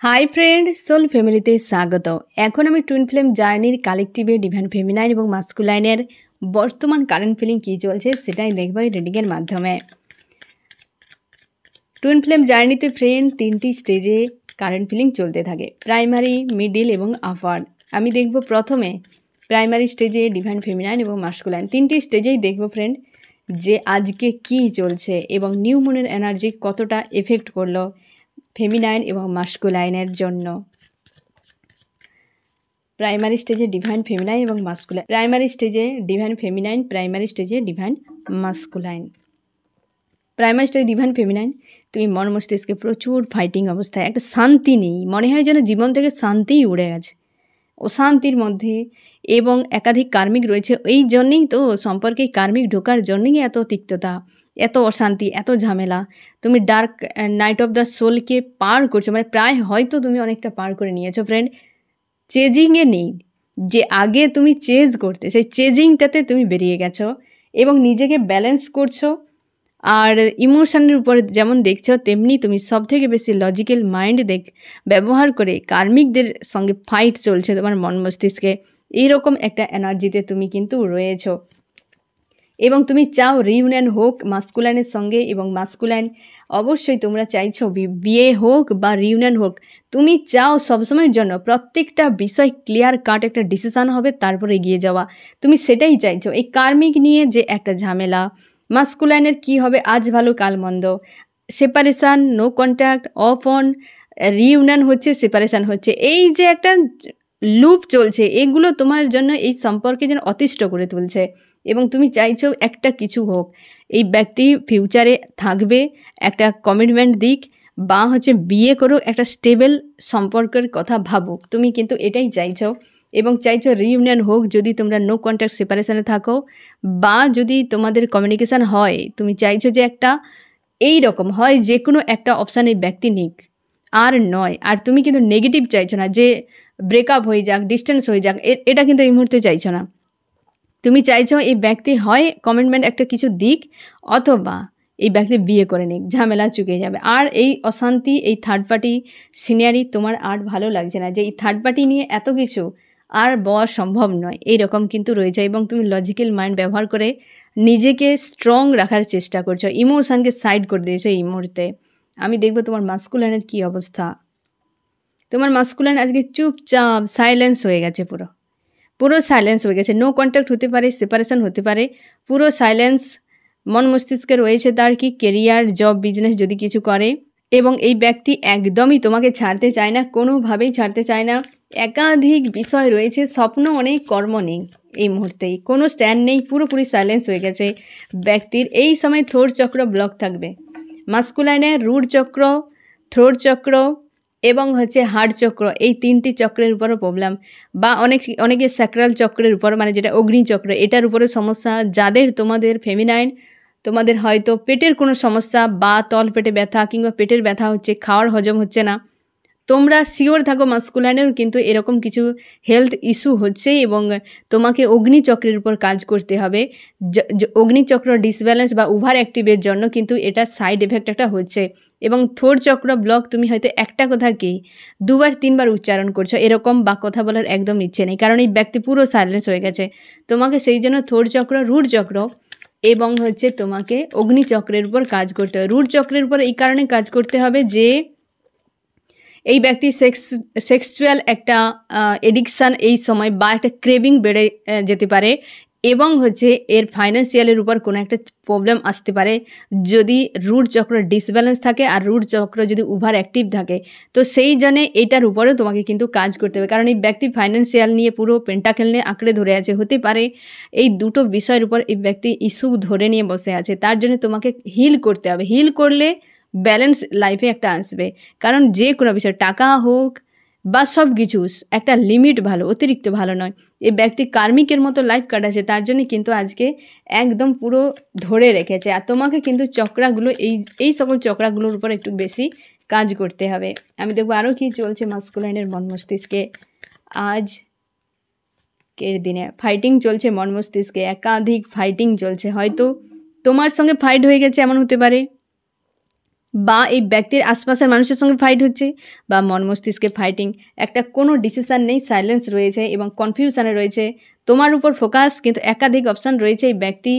Hi friend, soul ফ্যামিলিতে স্বাগত। এখন আমি টুইন ফ্লেম জার্নির কালেকটিভে ডিভাইন ফেমিনাইন এবং মাস্কুলাইনের বর্তমান কারেন্ট ফিলিং কী চলছে সেটাই দেখব এই রিডিংয়ের মাধ্যমে। টুইন ফ্লেম জার্নিতে ফ্রেন্ড 3টি স্টেজে কারেন্ট ফিলিং চলতে থাকে, প্রাইমারি, মিডিল এবং আপার। আমি দেখব প্রথমে প্রাইমারি স্টেজে ডিভাইন ফেমিনাইন এবং মাস্কুলাইন 3টি স্টেজেই দেখব ফ্রেন্ড যে আজকে কী চলছে এবং নিউ মুনের এনার্জি কতটা এফেক্ট করলো ফেমিনাইন এবং মাস্কুলাইনের জন্য। প্রাইমারি স্টেজে ডিভাইন ফেমিনাইন এবং মাস্কুলাইন, প্রাইমারি স্টেজে ডিভাইন ফেমিনাইন, প্রাইমারি স্টেজে ডিভাইন মাস্কুলাইন। প্রাইমারি স্টেজে ডিভাইন ফেমিনাইন, তুমি মন মস্তিষ্কে প্রচুর ফাইটিং অবস্থায়, একটা শান্তি নেই, মনে হয় যেন জীবন থেকে শান্তিই উড়ে গেছে, অশান্তির মধ্যে এবং একাধিক কার্মিক রয়েছে। এই জন্যেই তো সম্পর্কে কার্মিক ঢোকার জন্যই এত তিক্ততা, এত অশান্তি, এত ঝামেলা। তুমি ডার্ক নাইট অফ দ্য সোলকে পার করছো, মানে প্রায় হয়তো তুমি অনেকটা পার করে নিয়েছো ফ্রেন্ড। চেজিংয়ে নেই, যে আগে তুমি চেজ করতে, সেই চেজিংটাতে তুমি বেরিয়ে গেছো এবং নিজেকে ব্যালেন্স করছো। আর ইমোশনের উপর যেমন দেখছো তেমনি তুমি সবথেকে বেশি লজিক্যাল মাইন্ড ব্যবহার করে কার্মিকদের সঙ্গে ফাইট চলছে তোমার মন মস্তিষ্কে। এইরকম একটা এনার্জিতে তুমি কিন্তু রয়েছো এবং তুমি চাও রিউনিয়ন হোক মাস্কুলাইনের সঙ্গে, এবং মাস্কুলাইন অবশ্যই তোমরা চাইছো বিয়ে হোক বা রিউনিয়ন হোক। তুমি চাও সবসময়ের জন্য প্রত্যেকটা বিষয় ক্লিয়ার কাট একটা ডিসিশান হবে, তারপরে এগিয়ে যাওয়া। তুমি সেটাই চাইছো। এই কার্মিক নিয়ে যে একটা ঝামেলা, মাস্কুলাইনের কি হবে আজ ভালো কাল মন্দ, separation, no contact, off on, reunion হচ্ছে, সেপারেশান হচ্ছে, এই যে একটা লুপ চলছে, এগুলো তোমার জন্য এই সম্পর্কে যেন অতিষ্ঠ করে তুলছে এবং তুমি চাইছো একটা কিছু হোক। এই ব্যক্তি ফিউচারে থাকবে, একটা কমিটমেন্ট দিক বা বিয়ে করো, একটা স্টেবল সম্পর্কের কথা ভাবুক, তুমি কিন্তু এটাই চাইছো এবং চাইছো রিউনিয়ন হোক যদি তোমরা নো কন্ট্যাক্ট সেপারেশানে থাকো, বা যদি তোমাদের কমিউনিকেশান হয় তুমি চাইছো যে একটা এই রকম হয়, যে কোনো একটা অপশান এই ব্যক্তি নিক আর নয়। আর তুমি কিন্তু নেগেটিভ চাইছো না যে ব্রেকআপ হয়ে যাক, ডিস্টেন্স হয়ে যাক, এটা কিন্তু এই মুহূর্তে চাইছো না। তুমি চাইছো এই ব্যক্তি হয় কমিটমেন্ট একটা কিছু দিক, অথবা এই ব্যক্তি বিয়ে করে নিক, ঝামেলা চুকে যাবে। আর এই অশান্তি, এই থার্ড পার্টি সিনিয়রি তোমার আর ভালো লাগছে না, যে এই থার্ড পার্টি নিয়ে এত কিছু আর বলা সম্ভব নয়, এই রকম কিন্তু রয়েছে। এবং তুমি লজিক্যাল মাইন্ড ব্যবহার করে নিজেকে স্ট্রং রাখার চেষ্টা করছো, ইমোশনকে সাইড করে দিয়েছো এই মুহূর্তে। আমি দেখবো তোমার মাস্কুলাইনের কী অবস্থা। তোমার মাস্কুলাইন আজকে চুপচাপ সাইলেন্স হয়ে গেছে, পুরো সাইলেন্স হয়ে গেছে। নো কন্ট্যাক্ট হতে পারে, সেপারেশন হতে পারে, পুরো সাইলেন্স মন মস্তিষ্কে রয়েছে তার। কি কেরিয়ার, জব, বিজনেস যদি কিছু করে, এবং এই ব্যক্তি একদমই তোমাকে ছাড়তে চায় না, কোনোভাবেই ছাড়তে চায় না। একাধিক বিষয় রয়েছে, স্বপ্ন অনেক, কর্ম নেই, এই মুহূর্তেই কোনো স্ট্যান্ড নেই, পুরোপুরি সাইলেন্স হয়ে গেছে ব্যক্তির। এই সময় থ্রোট চক্র ব্লক থাকবে। মাস্কুলাইনের রুট চক্র, থ্রোট চক্র এবং হার্ট চক্র, এই 3টি চক্রের উপরও প্রবলেম, বা অনেকে স্যাক্রাল চক্রের উপর, মানে যেটা অগ্নি চক্র, এটার উপরে সমস্যা। যাদের তোমাদের ফেমিনাইন, তোমাদের হয়তো পেটের কোনো সমস্যা, বা তল পেটে ব্যথা কিংবা পেটের ব্যথা হচ্ছে, খাওয়ার হজম হচ্ছে না, তোমরা শিওর থাকো মাস্কুলাইনেরও কিন্তু এরকম কিছু হেলথ ইস্যু হচ্ছে এবং তোমাকে অগ্নিচক্রের উপর কাজ করতে হবে। অগ্নিচক্র ডিসব্যালেন্স বা ওভার অ্যাক্টিভের জন্য কিন্তু এটা সাইড এফেক্ট একটা হচ্ছে। এবং থ্রোট চক্র ব্লক, তুমি হয়তো একটা কথাকেই 2-3বার উচ্চারণ করছো এরকম, বা কথা বলার একদম ইচ্ছে নেই, কারণ এই ব্যক্তি পুরো সাইলেন্স হয়ে গেছে। তোমাকে সেই জন্য থ্রোট চক্র, রুট চক্র এবং তোমাকে অগ্নিচক্রের উপর কাজ করতে হবে। রুট চক্রের উপর এই কারণে কাজ করতে হবে যে এই ব্যক্তি সেক্সুয়াল একটা এডিকশান এই সময়, বা একটা ক্রেভিং বেড়ে যেতে পারে, এবং এর ফাইন্যান্সিয়ালের উপর কোনো একটা প্রবলেম আসতে পারে যদি রুট চক্র ডিসব্যালেন্স থাকে আর রুট চক্র যদি ওভার অ্যাক্টিভ থাকে। তো সেই জন্যে এটার উপরেও তোমাকে কিন্তু কাজ করতে হবে, কারণ এই ব্যক্তি ফাইন্যান্সিয়াল নিয়ে পুরো পেন্টাকেল নিয়ে আঁকড়ে ধরে আছে। হতে পারে এই দুটো বিষয়ের উপর এই ব্যক্তি ইস্যু ধরে নিয়ে বসে আছে, তার জন্য তোমাকে হিল করতে হবে। হিল করলে ব্যালেন্স লাইফে একটা আসবে, কারণ যে কোনো বিষয়, টাকা হোক বা সব কিছু, একটা লিমিট ভালো, অতিরিক্ত ভালো নয়। এই ব্যক্তি কার্মিকের মতো লাইফ কাটাচ্ছে, তার জন্য কিন্তু আজকে একদম পুরো ধরে রেখেছে। আর তোমাকে কিন্তু চক্রাগুলো, এই সকল চক্রাগুলোর উপর একটু বেশি কাজ করতে হবে। আমি দেখবো আরও কি চলছে মাস্কুলাইনের মন মস্তিষ্কে আজকের দিনে। ফাইটিং চলছে মন মস্তিষ্কে, একাধিক ফাইটিং চলছে। হয়তো তোমার সঙ্গে ফাইট হয়ে গেছে, এমন হতে পারে, বা এই ব্যক্তির আশপাশের মানুষের সঙ্গে ফাইট হচ্ছে, বা মন মস্তিষ্কে ফাইটিং, একটা কোনো ডিসিশান নেই, সাইলেন্স রয়েছে এবং কনফিউশনে রয়েছে, তোমার উপর ফোকাস, কিন্তু একাধিক অপশান রয়েছে। এই ব্যক্তি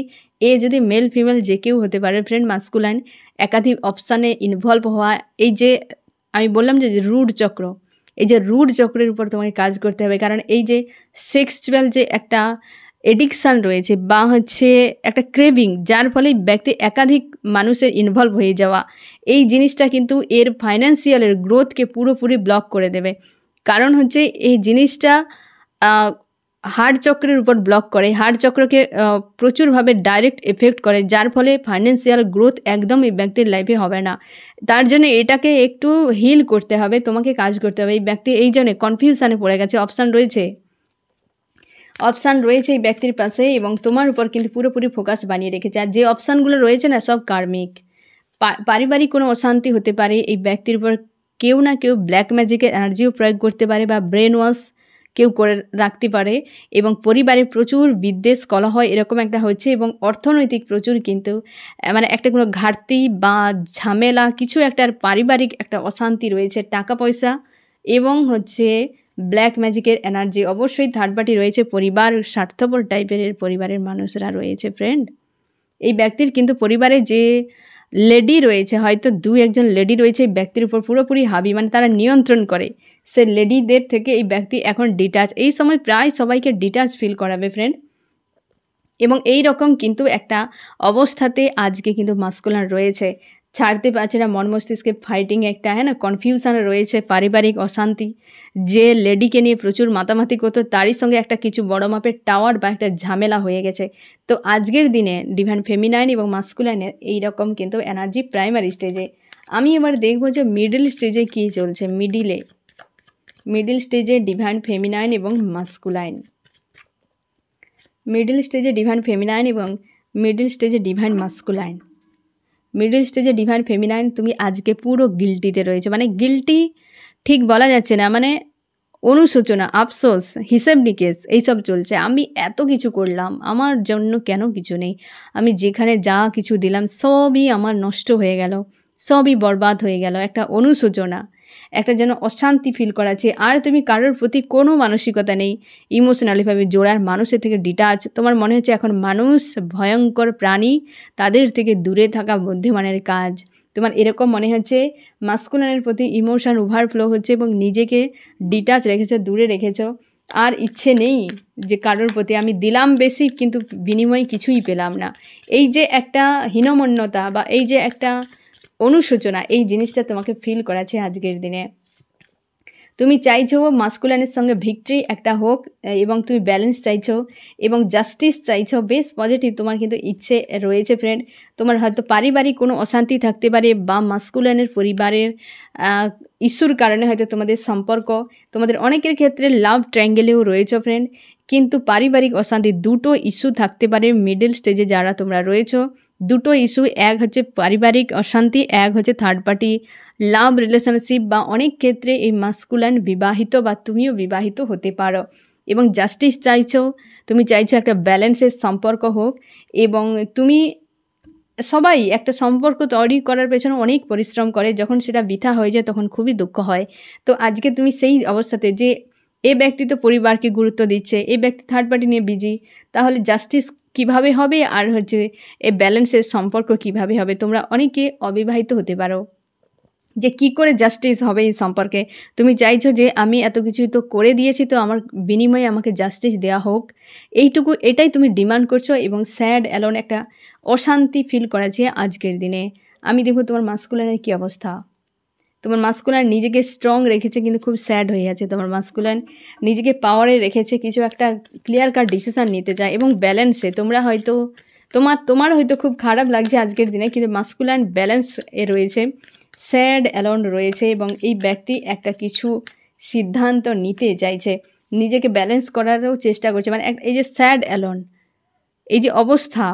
যদি মেল ফিমেল যে কেউ হতে পারে ফ্রেন্ড, মাস্কুলাইন, একাধিক অপশানে ইনভলভ হওয়া, এই যে আমি বললাম যে রুট চক্র, এই যে রুট চক্রের উপর তোমাকে কাজ করতে হবে। কারণ এই যে সেক্সুয়াল যে একটা এডিকশান রয়েছে বা একটা ক্রেভিং, যার ফলে ব্যক্তি একাধিক মানুষের ইনভলভ হয়ে যাওয়া, এই জিনিসটা কিন্তু এর ফাইন্যান্সিয়ালের গ্রোথকে পুরোপুরি ব্লক করে দেবে। কারণ এই জিনিসটা হার্ট চক্রের উপর ব্লক করে, হার্ট চক্রকে প্রচুরভাবে ডাইরেক্ট এফেক্ট করে, যার ফলে ফাইন্যান্সিয়াল গ্রোথ একদম এই ব্যক্তির লাইফে হবে না। তার জন্য এটাকে একটু হিল করতে হবে, তোমাকে কাজ করতে হবে। এই ব্যক্তি এই জন্য কনফিউশনে পড়ে গেছে, অপশান রয়েছে এই ব্যক্তির পাশে, এবং তোমার উপর কিন্তু পুরোপুরি ফোকাস বানিয়ে রেখেছে। আর যে অপশানগুলো রয়েছে না, সব কার্মিক। পারিবারিক কোনো অশান্তি হতে পারে, এই ব্যক্তির উপর কেউ না কেউ ব্ল্যাক ম্যাজিকের এনার্জিও প্রয়োগ করতে পারে, বা ব্রেন ওয়াশ কেউ করে রাখতে পারে, এবং পরিবারে প্রচুর বিদ্বেষ কলহ এরকম একটা হচ্ছে, এবং অর্থনৈতিক প্রচুর কিন্তু মানে একটা কোনো ঘাটতি বা ঝামেলা কিছু একটা পারিবারিক একটা অশান্তি রয়েছে, টাকা পয়সা এবং ব্ল্যাক ম্যাজিকের এনার্জি। অবশ্যই থার্ড পার্টি রয়েছে, পরিবার স্বার্থপর টাইপের পরিবারের মানুষরা রয়েছে ফ্রেন্ড। এই ব্যক্তির কিন্তু পরিবারে যে লেডি রয়েছে, হয়তো একজন লেডি রয়েছে এই ব্যক্তির উপর পুরোপুরি হাবি, মানে তারা নিয়ন্ত্রণ করে। সে লেডিদের থেকে এই ব্যক্তি এখন ডিটাচ, এই সময় প্রায় সবাইকে ডিটাচ ফিল করাবে ফ্রেন্ড। এবং এই রকম কিন্তু একটা অবস্থাতে আজকে কিন্তু মাস্কুলান রয়েছে, ছাড়তে পারছে না, মন মস্তিষ্কে ফাইটিং একটা কনফিউশন রয়েছে, পারিবারিক অশান্তি, যে লেডিকে নিয়ে প্রচুর মাতামাতি করতো তারই সঙ্গে একটা কিছু বড় মাপের টাওয়ার বা একটা ঝামেলা হয়ে গেছে। তো আজকের দিনে ডিভাইন ফেমিনাইন এবং মাস্কুলাইনের এইরকম কিন্তু এনার্জি প্রাইমারি স্টেজে। আমি এবার দেখবো যে মিডল স্টেজে কী চলছে। মিডিল স্টেজে ডিভাইন ফেমিনাইন এবং মাস্কুলাইন, মিডিল স্টেজে ডিভাইন ফেমিনাইন এবং মিডিল স্টেজে ডিভাইন মাস্কুলাইন। মিডিল স্টেজে ডিভাইন ফেমিনাইন, তুমি আজকে পুরো গিল্টিতে রয়েছে, মানে গিল্টি ঠিক বলা যাচ্ছে না, মানে অনুশোচনা, আফসোস, হিসেব নিকেশ এইসব চলছে। আমি এত কিছু করলাম, আমার জন্য কেন কিছু নেই, আমি যেখানে যা কিছু দিলাম সবই আমার নষ্ট হয়ে গেল, সবই বরবাদ হয়ে গেল, একটা অনুশোচনা, একটা যেন অশান্তি ফিল করাচ্ছে। আর তুমি কারোর প্রতি কোনো মানসিকতা নেই, ইমোশনালিভাবে জোড়ার মানুষের থেকে ডিটাচ। তোমার মনে হচ্ছে এখন মানুষ ভয়ঙ্কর প্রাণী, তাদের থেকে দূরে থাকা বুদ্ধিমানের কাজ। তোমার এরকম মনে হচ্ছে মাস্কুলানের প্রতি ইমোশন ওভারফ্লো হচ্ছে এবং নিজেকে ডিটাচ রেখেছো, দূরে রেখেছো। আর ইচ্ছে নেই যে কারোর প্রতি আমি দিলাম বেশি কিন্তু বিনিময়ে কিছুই পেলাম না, এই যে একটা হীনমন্যতা বা এই যে একটা অনুশোচনা, এই জিনিসটা তোমাকে ফিল করাচ্ছে আজকের দিনে। তুমি চাইছো মাস্কুলানের সঙ্গে ভিক্টরি একটা হোক, এবং তুমি ব্যালেন্স চাইছো এবং জাস্টিস চাইছো, বেশ পজিটিভ তোমার কিন্তু ইচ্ছে রয়েছে ফ্রেন্ড। তোমার হয়তো পারিবারিক কোনো অশান্তি থাকতে পারে, বা মাস্কুলানের পরিবারের ইস্যুর কারণে হয়তো তোমাদের সম্পর্ক, তোমাদের অনেকের ক্ষেত্রে লাভ ট্রায়াঙ্গেলেও রয়েছে ফ্রেন্ড। কিন্তু পারিবারিক অশান্তি, দুটো ইস্যু থাকতে পারে মিডল স্টেজে যারা তোমরা রয়েছো। দুটো ইস্যু, এক পারিবারিক অশান্তি, এক থার্ড পার্টি লাভ রিলেশনশিপ, বা অনেক ক্ষেত্রে এই মাস্কুলান বিবাহিত বা তুমিও বিবাহিত হতে পারো। এবং জাস্টিস চাইছো, তুমি চাইছো একটা ব্যালেন্সের সম্পর্ক হোক, এবং তুমি সবাই একটা সম্পর্ক তৈরি করার পেছনে অনেক পরিশ্রম করে, যখন সেটা বৃথা হয়ে যায় তখন খুবই দুঃখ হয়। তো আজকে তুমি সেই অবস্থাতে যে এ ব্যক্তি তো পরিবারকে গুরুত্ব দিচ্ছে, এ ব্যক্তি থার্ড পার্টি নিয়ে বিজি, তাহলে জাস্টিস কিভাবে হবে, আর এই ব্যালেন্সের সম্পর্ক কিভাবে হবে। তোমরা অনেকে অবিবাহিত হতে পারো, যে কি করে জাস্টিস হবে এই সম্পর্কে। তুমি চাইছো যে আমি এত কিছুই তো করে দিয়েছি, তো আমার বিনিময়ে আমাকে জাস্টিস দেওয়া হোক, এটাই তুমি ডিমান্ড করছো, এবং স্যাড অ্যালোন একটা অশান্তি ফিল করাচ্ছে আজকের দিনে। আমি দেখবো তোমার মাস্কুলানের কী অবস্থা। তোমার মাস্কুলান নিজেকে স্ট্রং রেখেছে কিন্তু খুব স্যাড হয়ে আছে। তোমার মাস্কুলান নিজেকে পাওয়ারে রেখেছে, কিছু একটা ক্লিয়ার কাট ডিসিশান নিতে চায় এবং ব্যালেন্সে। তোমরা হয়তো তোমার হয়তো খুব খারাপ লাগছে আজকের দিনে, কিন্তু মাস্কুলান ব্যালেন্স এ রয়েছে, স্যাড অ্যালোন রয়েছে, এবং এই ব্যক্তি একটা কিছু সিদ্ধান্ত নিতে চাইছে, নিজেকে ব্যালেন্স করারও চেষ্টা করছে। মানে এই যে স্যাড অ্যালোন, এই যে অবস্থা,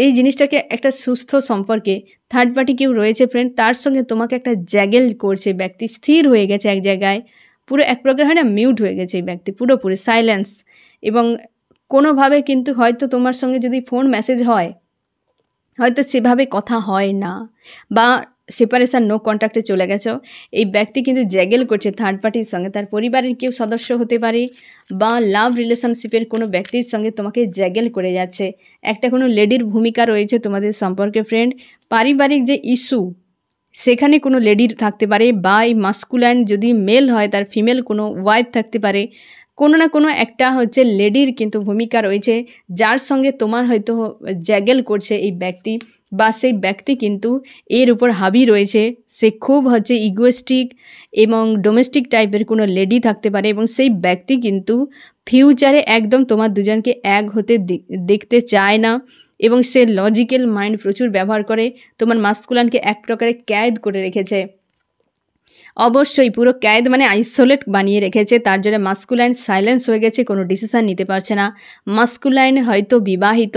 এই জিনিসটাকে একটা সুস্থ সম্পর্কে থার্ড পার্টি কেউ রয়েছে ফ্রেন্ড, তার সঙ্গে তোমাকে একটা জ্যাগেল করছে। ব্যক্তি স্থির হয়ে গেছে এক জায়গায়, পুরো এক প্রকার হয় না, মিউট হয়ে গেছে এই ব্যক্তি, পুরোপুরি সাইলেন্স। এবং কোনোভাবে কিন্তু হয়তো তোমার সঙ্গে যদি ফোন মেসেজ হয়, হয়তো সেভাবে কথা হয় না, বা সেপারেশন নো কন্ট্যাক্টে চলে গেছো। এই ব্যক্তি কিন্তু জ্যাগেল করছে থার্ড পার্টির সঙ্গে, তার পরিবারের কেউ সদস্য হতে পারে, বা লাভ রিলেশনশিপের কোনো ব্যক্তির সঙ্গে তোমাকে জ্যাগেল করে যাচ্ছে। একটা কোনো লেডির ভূমিকা রয়েছে তোমাদের সম্পর্কে ফ্রেন্ড। পারিবারিক যে ইস্যু, সেখানে কোনো লেডির থাকতে পারে, বা এই মাস্কুলাইন যদি মেল হয় তার ফিমেল কোনো ওয়াইফ থাকতে পারে। কোনো না কোনো একটা হচ্ছে লেডির কিন্তু ভূমিকা রয়েছে, যার সঙ্গে তোমার হয়তো জ্যাগেল করছে এই ব্যক্তি, বা সেই ব্যক্তি কিন্তু এর উপর হাবি রয়েছে। সে খুব হচ্ছে ইগোয়েস্টিক এবং ডোমেস্টিক টাইপের কোনো লেডি থাকতে পারে, এবং সেই ব্যক্তি কিন্তু ফিউচারে একদম তোমার দুজনকে এক হতে দেখতে চায় না, এবং সে লজিক্যাল মাইন্ড প্রচুর ব্যবহার করে, তোমার মাস্কুলানকে এক প্রকারে ক্যাদ করে রেখেছে। অবশ্যই পুরো ক্যাদ মানে আইসোলেট বানিয়ে রেখেছে, তার জন্য মাস্কুলাইন সাইলেন্স হয়ে গেছে, কোনো ডিসিশান নিতে পারছে না। মাস্কুলাইন হয়তো বিবাহিত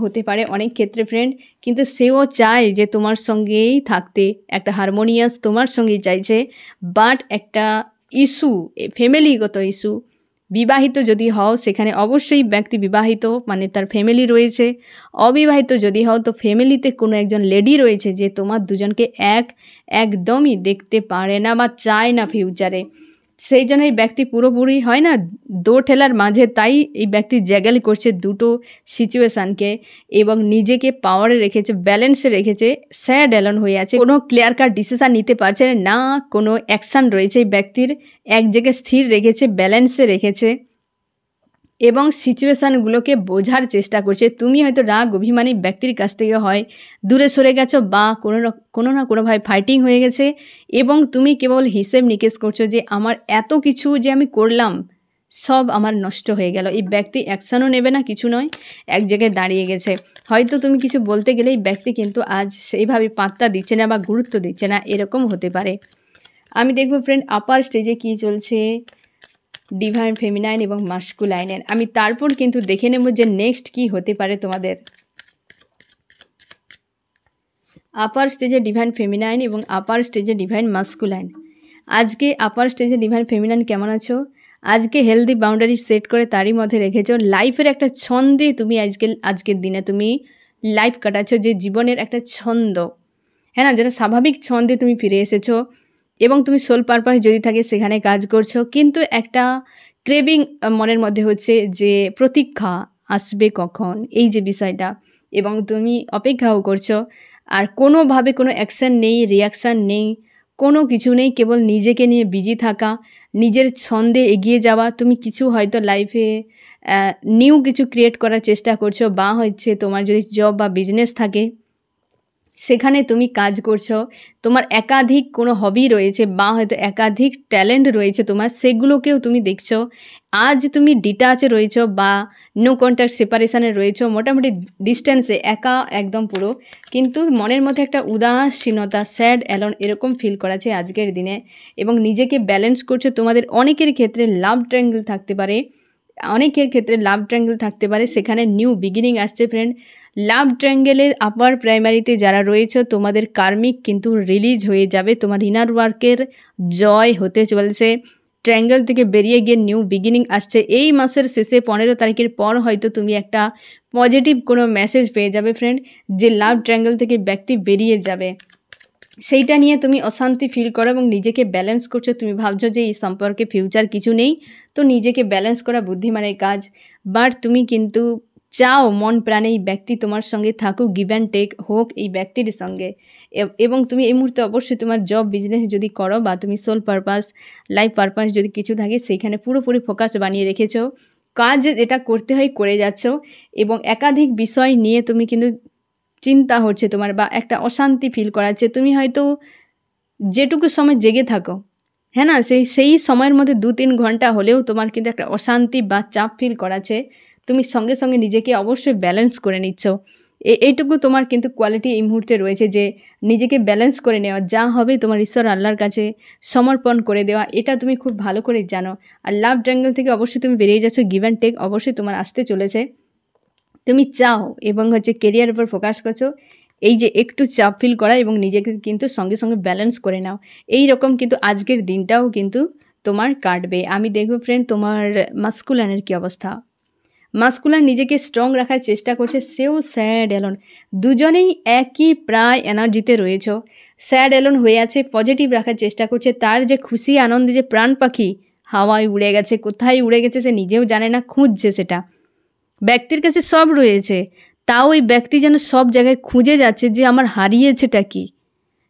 হতে পারে অনেক ক্ষেত্রে ফ্রেন্ড, কিন্তু সেও চায় যে তোমার সঙ্গেই থাকতে, একটা হারমোনিয়াস তোমার সঙ্গেই চাইছে। বাট একটা ইস্যু, ফ্যামিলিগত ইস্যু, বিবাহিত যদি হও সেখানে অবশ্যই ব্যক্তি বিবাহিত মানে তার ফ্যামিলি রয়েছে। অবিবাহিত যদি হও তো ফ্যামিলিতে কোনো একজন লেডি রয়েছে যে তোমার দুজনকে একদমই দেখতে পারে না বা চায় না ফিউচারে। সেই জন্য এই ব্যক্তি পুরোপুরি হয় না দো ঠেলার মাঝে, তাই এই ব্যক্তি জ্যাগেল করছে দুটো সিচুয়েশানকে, এবং নিজেকে পাওয়ারে রেখেছে, ব্যালেন্সে রেখেছে, স্যাড অ্যালোন হয়ে আছে, কোনো ক্লিয়ার কাট ডিসিশান নিতে পারছে না, কোনো অ্যাকশান রয়েছে এই ব্যক্তির, এক জায়গায় স্থির রেখেছে, ব্যালেন্সে রেখেছে, এবং সিচুয়েশানগুলোকে বোঝার চেষ্টা করছে। তুমি হয়তো রাগ অভিমানী ব্যক্তির কাছ থেকে হয় দূরে সরে গেছো, বা কোনো না কোনোভাবে ফাইটিং হয়ে গেছে, এবং তুমি কেবল হিসেব নিকেশ করছো যে আমার এত কিছু যে আমি করলাম সব আমার নষ্ট হয়ে গেল। এই ব্যক্তি অ্যাকশানও নেবে না, কিছু নয়, এক জায়গায় দাঁড়িয়ে গেছে। হয়তো তুমি কিছু বলতে গেলে এই ব্যক্তি কিন্তু আজ সেইভাবে পাত্তা দিচ্ছে না বা গুরুত্ব দিচ্ছে না, এরকম হতে পারে। আমি দেখবো ফ্রেন্ড আপার স্টেজে কী চলছে ডিভাইন ফেমিনাইন এবং মাস্কুলাইনের, আমি তারপর কিন্তু দেখে নেব যে নেক্সট কি হতে পারে তোমাদের। আপার স্টেজে ডিভাইন ফেমিনাইন এবং আপার স্টেজে ডিভাইন মাস্কুলাইন। আজকে আপার স্টেজে ডিভাইন ফেমিনাইন কেমন আছো? আজকে হেলদি বাউন্ডারি সেট করে তারই মধ্যে রেখেছো, লাইফের একটা ছন্দে তুমি আজকের দিনে তুমি লাইফ কাটাচ্ছ, যে জীবনের একটা ছন্দ, হ্যাঁ না, যেটা স্বাভাবিক ছন্দে তুমি ফিরে এসেছো, এবং তুমি সোল পারপাস যদি থাকে সেখানে কাজ করছো, কিন্তু একটা ক্রেভিং মনের মধ্যে হচ্ছে যে প্রতীক্ষা আসবে কখন, এই যে বিষয়টা, এবং তুমি অপেক্ষাও করছো, আর কোনোভাবে কোনো অ্যাকশান নেই, রিয়াকশান নেই, কোনো কিছু নেই, কেবল নিজেকে নিয়ে বিজি থাকা, নিজের ছন্দে এগিয়ে যাওয়া। তুমি কিছু হয়তো লাইফে নিউ কিছু ক্রিয়েট করার চেষ্টা করছো, বা হচ্ছে তোমার যদি জব বা বিজনেস থাকে সেখানে তুমি কাজ করছো, তোমার একাধিক কোনো হবি রয়েছে, বা হয়তো একাধিক ট্যালেন্ট রয়েছে তোমার, সেগুলোকেও তুমি দেখছো। আজ তুমি ডিটাচে রয়েছো বা নো কন্ট্যাক্ট সেপারেশানে রয়েছো, মোটামুটি ডিস্টেন্সে একা একদম পুরো, কিন্তু মনের মধ্যে একটা উদাসীনতা, স্যাড অ্যালোন এরকম ফিল করাছে আজকের দিনে, এবং নিজেকে ব্যালেন্স করছো। তোমাদের অনেকের ক্ষেত্রে লাভ ট্রায়াঙ্গেল থাকতে পারে, সেখানে নিউ বিগিনিং আসছে ফ্রেন্ড। লাভ ট্রায়াঙ্গেলের আপার প্রাইমারিতে যারা রয়েছে তোমাদের কার্মিক কিন্তু রিলিজ হয়ে যাবে, তোমার ইনার ওয়ার্কের জয় হতে চলছে, ট্রায়াঙ্গেল থেকে বেরিয়ে গিয়ে নিউ বিগিনিং আসছে। এই মাসের শেষে 15 তারিখের পর হয়তো তুমি একটা পজিটিভ কোনো মেসেজ পেয়ে যাবে ফ্রেন্ড, যে লাভ ট্রায়াঙ্গেল থেকে ব্যক্তি বেরিয়ে যাবে, সেইটা নিয়ে তুমি অশান্তি ফিল করো এবং নিজেকে ব্যালেন্স করছো। তুমি ভাবছো যে এই সম্পর্কে ফিউচার কিছু নেই, তো নিজেকে ব্যালেন্স করা বুদ্ধিমানের কাজ, বাট তুমি কিন্তু চাও মন প্রাণে এই ব্যক্তি তোমার সঙ্গে থাকুক, গিভ অ্যান্ড টেক হোক এই ব্যক্তির সঙ্গে, এবং তুমি এই মুহূর্তে অবশ্যই তোমার জব বিজনেস যদি করো, বা তুমি সোল পারপাস লাইফ পারপাস যদি কিছু থাকে সেখানে পুরোপুরি ফোকাস বানিয়ে রেখেছো, কাজ এটা করতে হয় করে যাচ্ছ, এবং একাধিক বিষয় নিয়ে তুমি কিন্তু চিন্তা হচ্ছে তোমার, বা একটা অশান্তি ফিল করাচ্ছে। তুমি হয়তো যেটুকু সময় জেগে থাকো, হ্যাঁ না, সেই সময়ের মধ্যে 2-3 ঘন্টা হলেও তোমার কিন্তু একটা অশান্তি বা চাপ ফিল করাচ্ছে। তুমি সঙ্গে সঙ্গে নিজেকে অবশ্যই ব্যালেন্স করে নিচ্ছ, এইটুকু তোমার কিন্তু কোয়ালিটি এই মুহূর্তে রয়েছে, যে নিজেকে ব্যালেন্স করে নেওয়া, যা হবে তোমার ঈশ্বর আল্লাহর কাছে সমর্পণ করে দেওয়া, এটা তুমি খুব ভালো করে জানো। আর লাভ ট্রায়াঙ্গেল থেকে অবশ্যই তুমি বেরিয়ে যাচ্ছ, গিভ অ্যান্ড টেক অবশ্যই তোমার আসতে চলেছে, তুমি চাও, এবং হচ্ছে কেরিয়ার উপর ফোকাস করছো। এই যে একটু চাপ ফিল করা এবং নিজেকে কিন্তু সঙ্গে সঙ্গে ব্যালেন্স করে নাও, এই রকম কিন্তু আজকের দিনটাও কিন্তু তোমার কাটবে। আমি দেখব ফ্রেন্ড তোমার মাস্কুলাইনের কী অবস্থা। মাস্কুলাইন নিজেকে স্ট্রং রাখার চেষ্টা করছে, সেও স্যাড অ্যালোন। দুজনেই একই প্রায় এনার্জিতে রয়েছ। স্যাড অ্যালোন হয়ে আছে, পজিটিভ রাখার চেষ্টা করছে। তার যে খুশি আনন্দে যে প্রাণ পাখি হাওয়ায় উড়ে গেছে, কোথায় উড়ে গেছে সে নিজেও জানে না, খুঁজছে সেটা। ব্যক্তির কাছে সব রয়েছে, তাও ওই ব্যক্তি যেন সব জায়গায় খুঁজে যাচ্ছে যে আমার হারিয়েছেটা কি।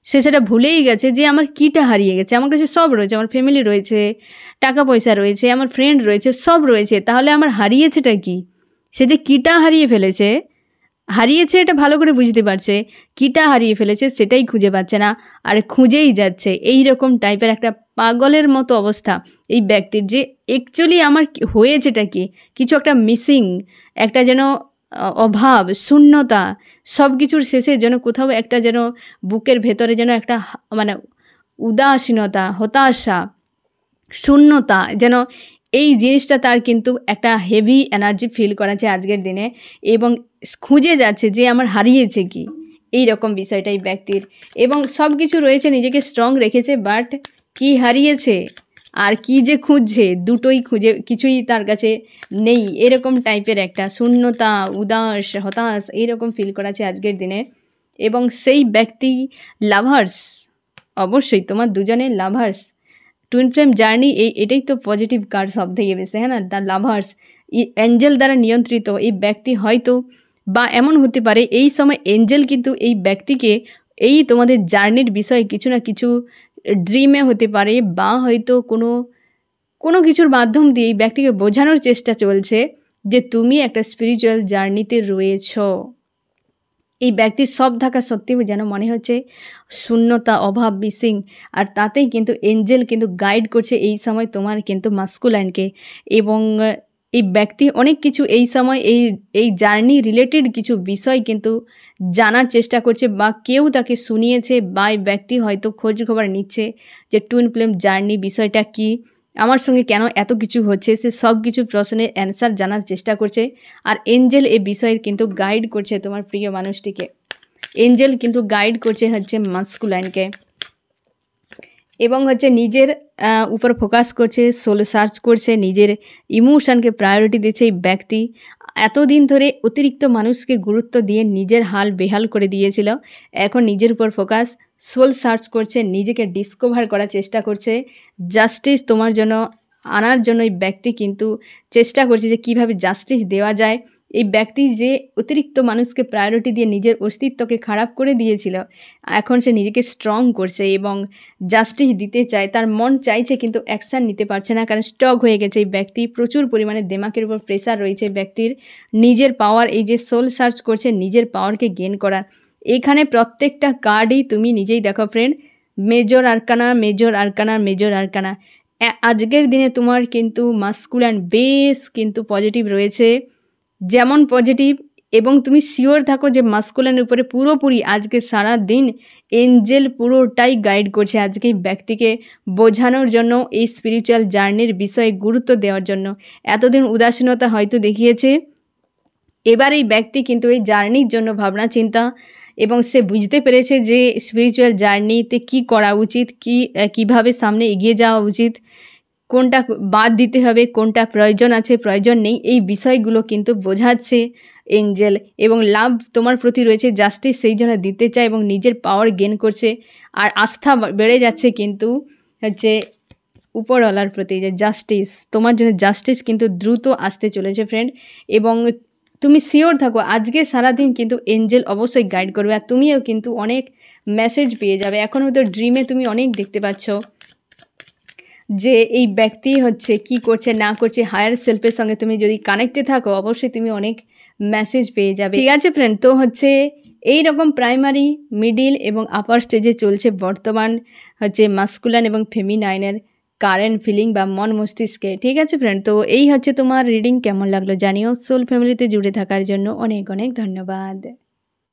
সে সেটা ভুলেই গেছে যে আমার কীটা হারিয়ে গেছে। আমার কাছে সব রয়েছে, আমার ফ্যামিলি রয়েছে, টাকা পয়সা রয়েছে, আমার ফ্রেন্ড রয়েছে, সব রয়েছে, তাহলে আমার হারিয়েছেটা কি। সে যে কীটা হারিয়ে ফেলেছে, হারিয়েছে এটা ভালো করে বুঝতে পারছে, কীটা হারিয়ে ফেলেছে সেটাই খুঁজে পাচ্ছে না, আর খুঁজেই যাচ্ছে। এই রকম টাইপের একটা পাগলের মতো অবস্থা এই ব্যক্তির, যে অ্যাকচুয়ালি আমার হয়েছেটা কি, কিছু একটা মিসিং, একটা যেন অভাব, শূন্যতা, সব কিছুর শেষে যেন কোথাও একটা যেন বুকের ভেতরে যেন একটা মানে উদাসীনতা, হতাশা, শূন্যতা, যেন এই জিনিসটা তার কিন্তু একটা হেভি এনার্জি ফিল করাচ্ছে আজকের দিনে, এবং খুঁজে যাচ্ছে যে আমার হারিয়েছে কি, এই রকম বিষয়টা এই ব্যক্তির। এবং সব কিছু রয়েছে, নিজেকে স্ট্রং রেখেছে, বাট কি হারিয়েছে আর কি যে খুঁজছে, দুটোই খুঁজে কিছুই তার কাছে নেই, এরকম টাইপের একটা শূন্যতা, উদাস, হতাশ এইরকম ফিল করাচ্ছে আজকের দিনে। এবং সেই ব্যক্তি লাভার্স, অবশ্যই তোমার দুজনের লাভার্স, টুইন ফ্লেম জার্নি, এটাই তো পজিটিভ কার্ড সব থেকে বেশি, হ্যাঁ না। দ্য লাভার্স, এঞ্জেল দ্বারা নিয়ন্ত্রিত এই ব্যক্তি হয়তো, বা এমন হতে পারে এই সময় এঞ্জেল কিন্তু এই ব্যক্তিকে এই তোমাদের জার্নির বিষয়ে কিছু না কিছু ড্রিমে হতে পারে, বা হয়তো কোনো কিছুর মাধ্যম দিয়ে এই ব্যক্তিকে বোঝানোর চেষ্টা চলছে যে তুমি একটা স্পিরিচুয়াল জার্নিতে রয়েছ। এই ব্যক্তির সব থাকা সত্ত্বেও যেন মনে হচ্ছে শূন্যতা, অভাব, মিসিং, আর তাতেই কিন্তু এঞ্জেল কিন্তু গাইড করছে এই সময় তোমার কিন্তু মাস্কুলাইনকে। এবং এই ব্যক্তি অনেক কিছু এই সময় এই জার্নি রিলেটেড কিছু বিষয় কিন্তু জানার চেষ্টা করছে, বা কেউ তাকে শুনিয়েছে, বা এই ব্যক্তি হয়তো খোঁজ খবর নিচ্ছে যে টুইন ফ্লেম জার্নি বিষয়টা কি, আমার সঙ্গে কেন এত কিছু হচ্ছে, সে সব কিছু প্রশ্নের অ্যান্সার জানার চেষ্টা করছে। আর এঞ্জেল এ বিষয়ে কিন্তু গাইড করছে তোমার প্রিয় মানুষটিকে। এঞ্জেল কিন্তু গাইড করছে হচ্ছে মাস্কুলাইনকে, এবং হচ্ছে নিজের উপর ফোকাস করছে, সোল সার্চ করছে, নিজের ইমোশনকে প্রায়োরিটি দিচ্ছে এই ব্যক্তি। এতদিন ধরে অতিরিক্ত মানুষকে গুরুত্ব দিয়ে নিজের হাল বেহাল করে দিয়েছিল, এখন নিজের উপর ফোকাস, সোল সার্চ করছে, নিজেকে ডিসকভার করার চেষ্টা করছে, জাস্টিস তোমার জন্য আনার জন্য এই ব্যক্তি কিন্তু চেষ্টা করছে যে কীভাবে জাস্টিস দেওয়া যায়। এই ব্যক্তি যে অতিরিক্ত মানুষকে প্রায়োরিটি দিয়ে নিজের অস্তিত্বকে খারাপ করে দিয়েছিল, এখন সে নিজেকে স্ট্রং করছে এবং জাস্টিস দিতে চায়। তার মন চাইছে কিন্তু অ্যাকশান নিতে পারছে না, কারণ স্টক হয়ে গেছে এই ব্যক্তি। প্রচুর পরিমাণে দিমাগের উপর প্রেশার রয়েছে ব্যক্তির, নিজের পাওয়ার, এই যে সোল সার্চ করছে নিজের পাওয়ারকে গেইন করার। এইখানে প্রত্যেকটা কার্ডই তুমি নিজেই দেখো friend, major arcana, major arcana, major arcana. আজকের দিনে তোমার কিন্তু মাস্কুলাইন বেশ কিন্তু পজিটিভ রয়েছে, যেমন পজিটিভ, এবং তুমি শিওর থাকো যে মাস্কুলাইনের উপরে পুরোপুরি আজকে সারা দিন এঞ্জেল পুরোটাই গাইড করছে আজকে এই ব্যক্তিকে বোঝানোর জন্য, এই স্পিরিচুয়াল জার্নির বিষয়ে গুরুত্ব দেওয়ার জন্য। এতদিন উদাসীনতা হয়তো দেখিয়েছে, এবার এই ব্যক্তি কিন্তু এই জার্নির জন্য ভাবনা চিন্তা, এবং সে বুঝতে পেরেছে যে স্পিরিচুয়াল জার্নিতে কি করা উচিত, কিভাবে সামনে এগিয়ে যাওয়া উচিত, কোনটা বাদ দিতে হবে, কোনটা প্রয়োজন আছে, প্রয়োজন নেই, এই বিষয়গুলো কিন্তু বোঝাচ্ছে এঞ্জেল। এবং লাভ তোমার প্রতি রয়েছে, জাস্টিস সেই জন্য দিতে চায় এবং নিজের পাওয়ার গেইন করছে, আর আস্থা বেড়ে যাচ্ছে কিন্তু হচ্ছে উপরওয়ালার প্রতি, যে জাস্টিস তোমার জন্য, জাস্টিস কিন্তু দ্রুত আসতে চলেছে ফ্রেন্ড। এবং তুমি শিওর থাকো আজকে সারাদিন কিন্তু এঞ্জেল অবশ্যই গাইড করবে, আর তুমিও কিন্তু অনেক মেসেজ পেয়ে যাবে। এখন হয়তো ড্রিমে তুমি অনেক দেখতে পাচ্ছ যে এই ব্যক্তি হচ্ছে কি করছে না করছে, হায়ার সেলফের সঙ্গে তুমি যদি কানেক্টে থাকো অবশ্যই তুমি অনেক মেসেজ পেয়ে যাবে। ঠিক আছে ফ্রেন্ড, তো হচ্ছে এই রকম প্রাইমারি, মিডিল এবং আপার স্টেজে চলছে বর্তমান হচ্ছে মাস্কুলাইন এবং ফেমিনাইনের কারেন্ট ফিলিং বা মন মস্তিষ্কে। ঠিক আছে ফ্রেন্ড, তো এই হচ্ছে তোমার রিডিং, কেমন লাগলো জানিও। সোল ফ্যামিলিতে জুড়ে থাকার জন্য অনেক অনেক ধন্যবাদ।